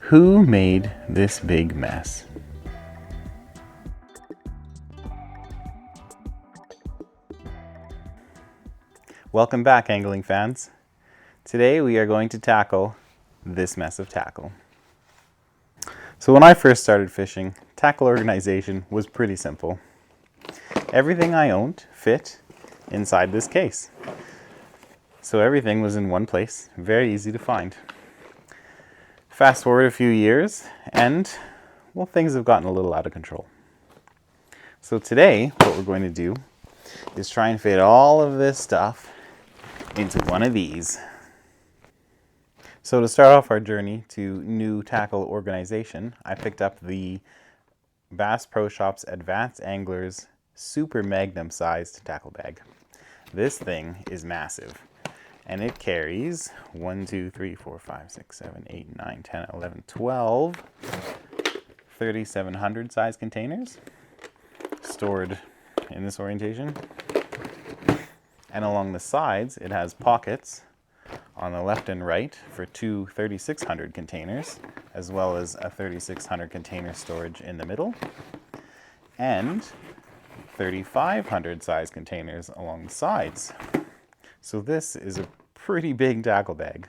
Who made this big mess? Welcome back, angling fans. Today we are going to tackle this mess of tackle. So when I first started fishing, tackle organization was pretty simple. Everything I owned fit inside this case. So everything was in one place, very easy to find. Fast forward a few years and, well, things have gotten a little out of control. So today, what we're going to do is try and fit all of this stuff into one of these. So to start off our journey to new tackle organization, I picked up the Bass Pro Shops Advanced Anglers Super Magnum sized tackle bag. This thing is massive, and it carries 1, 2, 3, 4, 5, 6, 7, 8, 9, 10, 11, 12 3,700 size containers stored in this orientation. And along the sides, it has pockets on the left and right for two 3,600 containers, as well as a 3,600 container storage in the middle, and 3,500 size containers along the sides. So this is a pretty big tackle bag.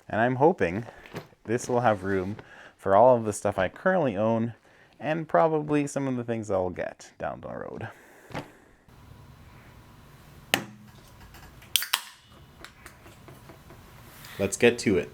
And I'm hoping this will have room for all of the stuff I currently own and probably some of the things I'll get down the road. Let's get to it.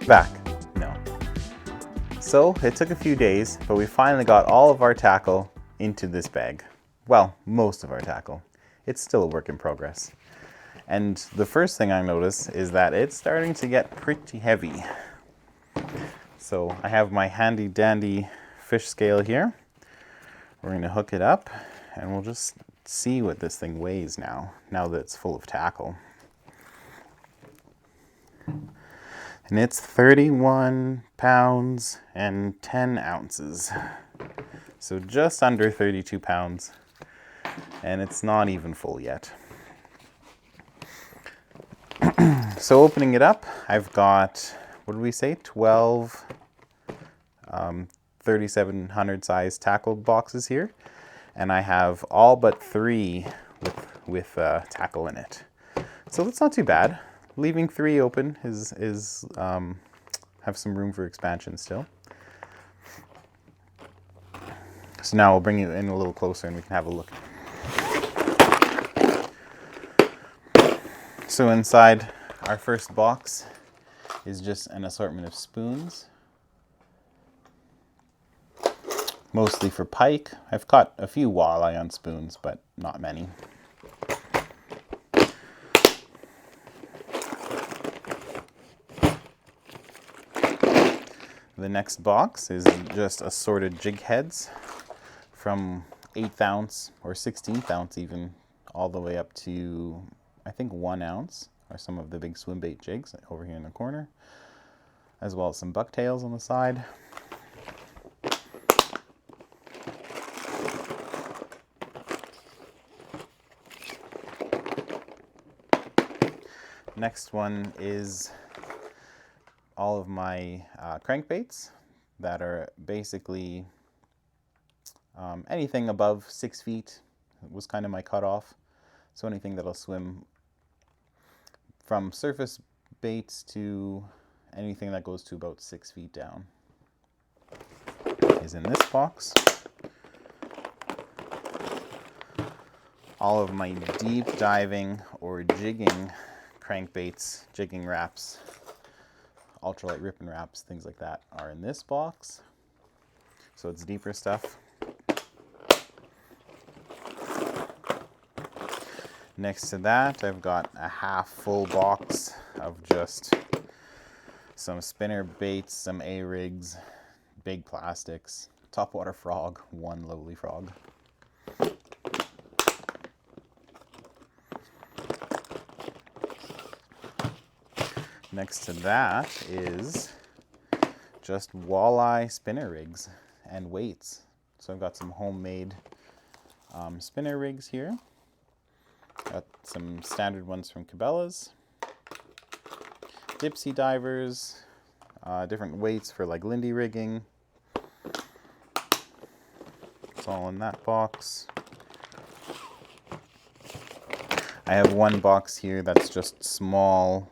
Back. No. So it took a few days, but we finally got all of our tackle into this bag. Well, most of our tackle. It's still a work in progress. And the first thing I notice is that it's starting to get pretty heavy. So I have my handy dandy fish scale here. We're going to hook it up and we'll just see what this thing weighs now that it's full of tackle. And it's 31 pounds and 10 ounces. So just under 32 pounds. And it's not even full yet. So opening it up, I've got, what did we say, 12 3,700 size tackle boxes here. And I have all but 3 with tackle in it. So that's not too bad. Leaving 3 open is have some room for expansion still. So now we'll bring you in a little closer and we can have a look. So inside our first box is just an assortment of spoons. Mostly for pike. I've caught a few walleye on spoons, but not many. The next box is just assorted jig heads from 1/8 ounce or 1/16 ounce even, all the way up to, I think, 1 ounce, are some of the big swim bait jigs over here in the corner. as well as some bucktails on the side. Next one is all of my crankbaits that are basically anything above 6 feet was kind of my cutoff. So anything that'll swim from surface baits to anything that goes to about 6 feet down is in this box. All of my deep diving or jigging crankbaits, jigging wraps, ultralight ripping wraps, things like that are in this box. So it's deeper stuff. Next to that, I've got a half full box of just some spinner baits, some A-rigs, big plastics, topwater frog, one lowly frog. Next to that is just walleye spinner rigs and weights. So I've got some homemade spinner rigs here. Got some standard ones from Cabela's. Dipsy divers, different weights for like Lindy rigging. It's all in that box. I have one box here that's just small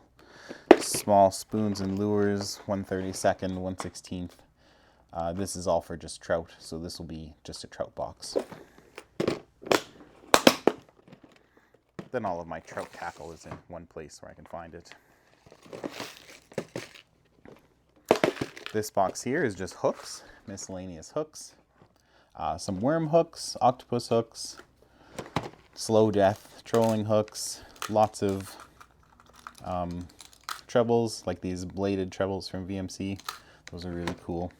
spoons and lures, 1/32, 1/16. This is all for just trout, so this will be just a trout box. Then all of my trout tackle is in one place where I can find it. This box here is just hooks, miscellaneous hooks. Some worm hooks, octopus hooks, slow death trolling hooks, lots of trebles, like these bladed trebles from VMC. Those are really cool.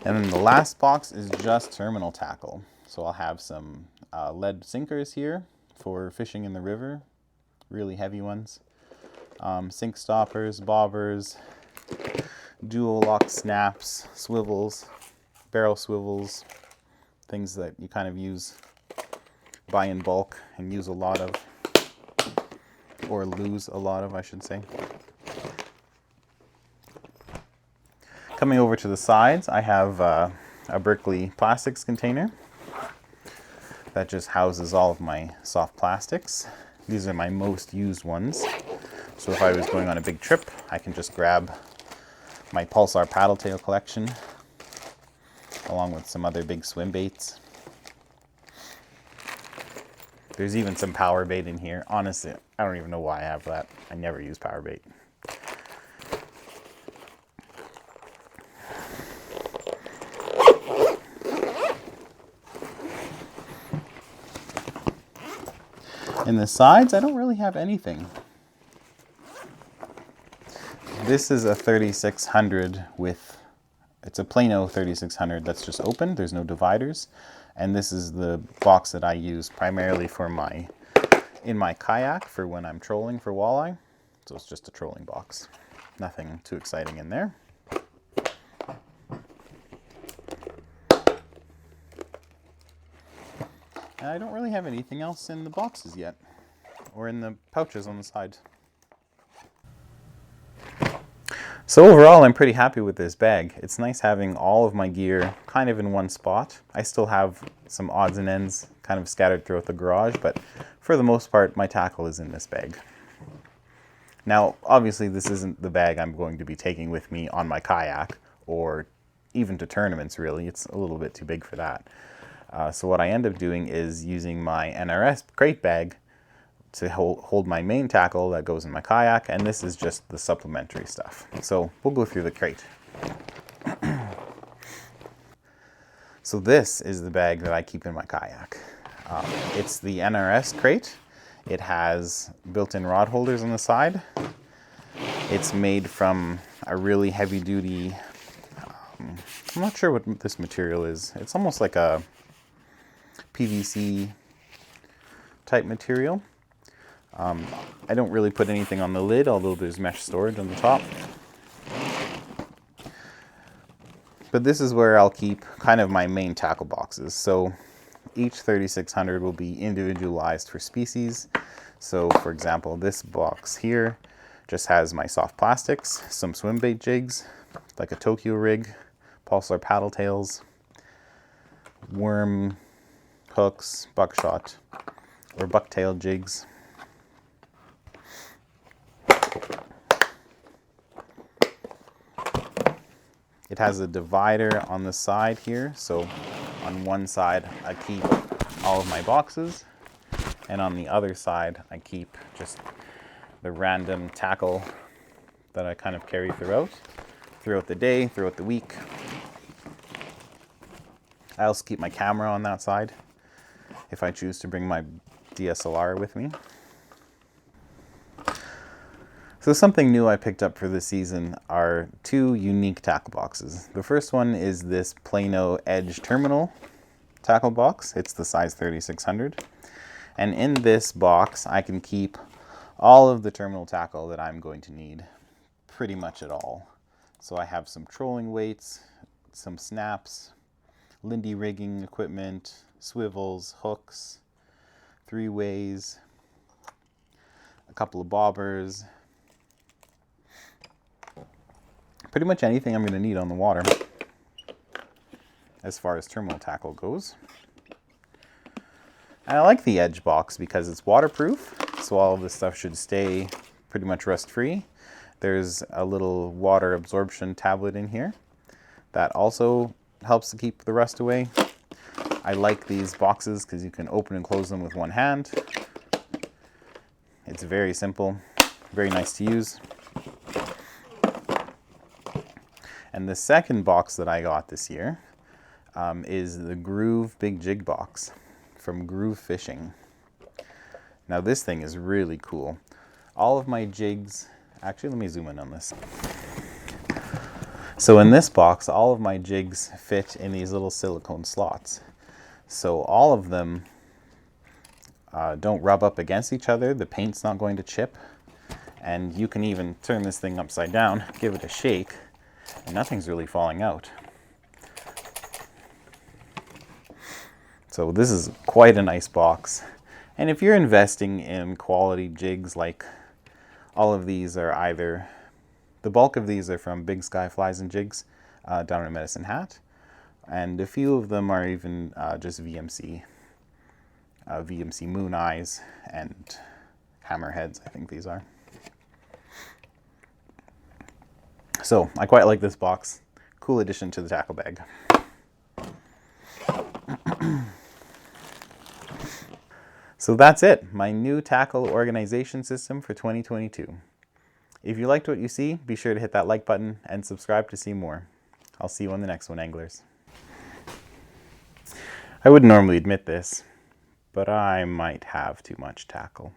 And then the last box is just terminal tackle. So I'll have some lead sinkers here for fishing in the river, really heavy ones. Sink stoppers, bobbers, dual lock snaps, swivels, barrel swivels, things that you kind of buy in bulk and use a lot of, or lose a lot of, I should say. Coming over to the sides, I have a Berkeley plastics container that just houses all of my soft plastics. These are my most used ones. So if I was going on a big trip, I can just grab my Pulsar paddle tail collection along with some other big swim baits. There's even some power bait in here. Honestly, I don't even know why I have that. I never use power bait. In the sides, I don't really have anything. This is a 3600 with, it's a Plano 3600 that's just open. There's no dividers. And this is the box that I use primarily for in my kayak for when I'm trolling for walleye. So it's just a trolling box. Nothing too exciting in there. And I don't really have anything else in the boxes yet, or in the pouches on the side. So overall, I'm pretty happy with this bag. It's nice having all of my gear kind of in one spot. I still have some odds and ends kind of scattered throughout the garage, but for the most part, my tackle is in this bag. Now, obviously, this isn't the bag I'm going to be taking with me on my kayak, or even to tournaments, really. It's a little bit too big for that. So what I end up doing is using my NRS crate bag to hold my main tackle that goes in my kayak, and this is just the supplementary stuff. So we'll go through the crate. So this is the bag that I keep in my kayak. It's the NRS crate. It has built-in rod holders on the side. It's made from a really heavy-duty, I'm not sure what this material is. It's almost like a PVC type material. I don't really put anything on the lid, although there's mesh storage on the top. But this is where I'll keep kind of my main tackle boxes. So each 3600 will be individualized for species. So for example, this box here just has my soft plastics, some swim bait jigs, like a Tokyo rig, pulsar paddle tails, worm hooks, buckshot, or bucktail jigs. It has a divider on the side here, so on one side I keep all of my boxes, and on the other side I keep just the random tackle that I kind of carry throughout the day, throughout the week. I also keep my camera on that side if I choose to bring my DSLR with me. So something new I picked up for this season are two unique tackle boxes. The first one is this Plano Edge terminal tackle box. It's the size 3600. And in this box, I can keep all of the terminal tackle that I'm going to need, pretty much at all. So I have some trolling weights, some snaps, Lindy rigging equipment, swivels, hooks, 3-ways, a couple of bobbers, pretty much anything I'm going to need on the water as far as terminal tackle goes. And I like the Edge box because it's waterproof, so all of this stuff should stay pretty much rust-free. There's a little water absorption tablet in here that also helps to keep the rust away. I like these boxes because you can open and close them with one hand. It's very simple, very nice to use. And the second box that I got this year is the Gruv Big Jig box from Gruv Fishing. Now this thing is really cool. All of my jigs, actually let me zoom in on this. So in this box, all of my jigs fit in these little silicone slots. So all of them don't rub up against each other. The paint's not going to chip. And you can even turn this thing upside down, give it a shake, and nothing's really falling out. So this is quite a nice box. And if you're investing in quality jigs, like all of these are either, the bulk of these are from Big Sky Flies and Jigs down at Medicine Hat. And a few of them are even just VMC. VMC Moon Eyes and Hammerheads, I think these are. So I quite like this box. Cool addition to the tackle bag. So that's it, my new tackle organization system for 2022. If you liked what you see, be sure to hit that like button and subscribe to see more. I'll see you on the next one, anglers. I wouldn't normally admit this, but I might have too much tackle.